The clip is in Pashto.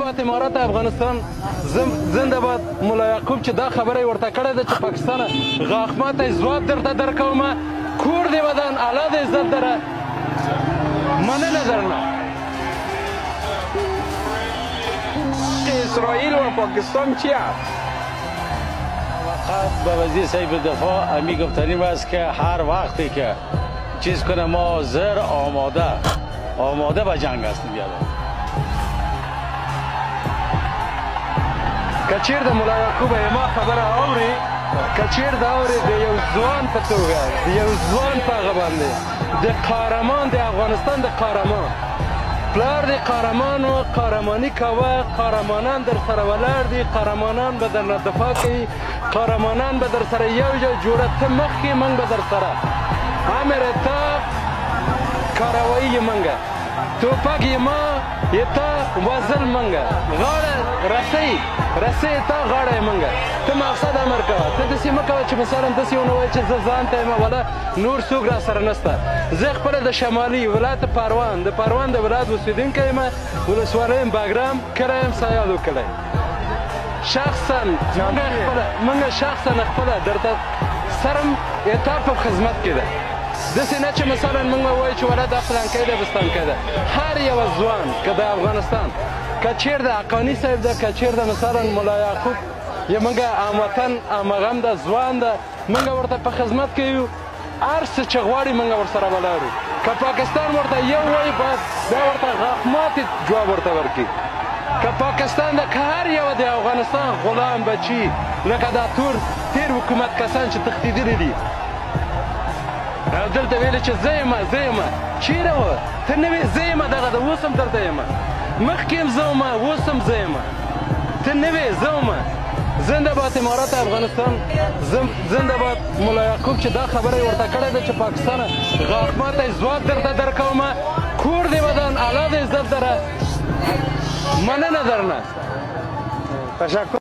باد امارات افغانستان، زنده باد ملا یعقوب چې دا خبره یې ورته کړې ده چې پاکستانه غاښ ماتی ځواب درته درکومه، کور دې ودان اعلی د عزت دره، مننه درنه. اسرائیل و پاکستان چی است؟ فقط به وزیر صاحب دفاع امی گفتنیم است که هر وقتی که چیز کنه ما حاضر آماده به جنگ هستیم. که چیر د ملا یعقوب ما خبره اوري، که چیر د اوري د یو ځوان په توګه، د یو ځوان په هغه باندې د قهرمان د افغانستان د قهرمان پلار د قهرمانو قهرماني کوه، قهرمانان در سره ولاړ دي، قهرمانان به درنه دفاع کوي، قهرمانان به در سره یو ځای جوړه، ته مخکې موږ به در سره امر تا کاروایی یې موږ، توپک یې ما یې تا وزل موږ، غاړه رسۍ تا غاړه یې موږ، ته مقصد امر کوه، ته داسې مه کوه چې مثلا داسې ونه وایې چې زه ځان ته یم ولا نور څوک را سره نشته. زه خپله د شمالي ولایت د پروان د ولایت اوسېدونکی یم، ولسوالۍ یم باګرام، کلی یم سیادو کلی. شخصا موږ شخصا خپله درته سرم اتا په خدمت کې ده، داسې نه چې مثلا موږ ووایو چې ولا دا فلانکی ده بستانکی ده. هر یو ځوان که د افغانستان که چیر د حقاني صاحب ده، که چیر د مثلا ملا یعقوب یا موږ هموطن همغم ده، ځوان ده، موږ ورته په خدمت کې یو، هر څه چې غواړي موږ ورسره ولاړ یو. که پاکستان ورته یو وایي بس بیا ورته غاښ ماتې جواب ورته ورکړي. که پاکستان ده که هر یو د افغانستان غلام بچي لکه دا تیر حکومت کسان چې تښتېدلي دي او دلته ویلې چې زه یم چیرې وه؟ ته نه وې زه یم دغه ده، اوس هم دلته یم، مخکې هم زه وم اوس هم زه یم، ته نه وې زه وم. زنده باد امارات افغانستان، زنده باد ملا یعقوب چې دا خبره یې ورته کړې ده چې پاکستانه غاښ ماتی ځواب درته درکومه، کور دې ودان اعلی د عزت دره، مننه درنه. تشکر.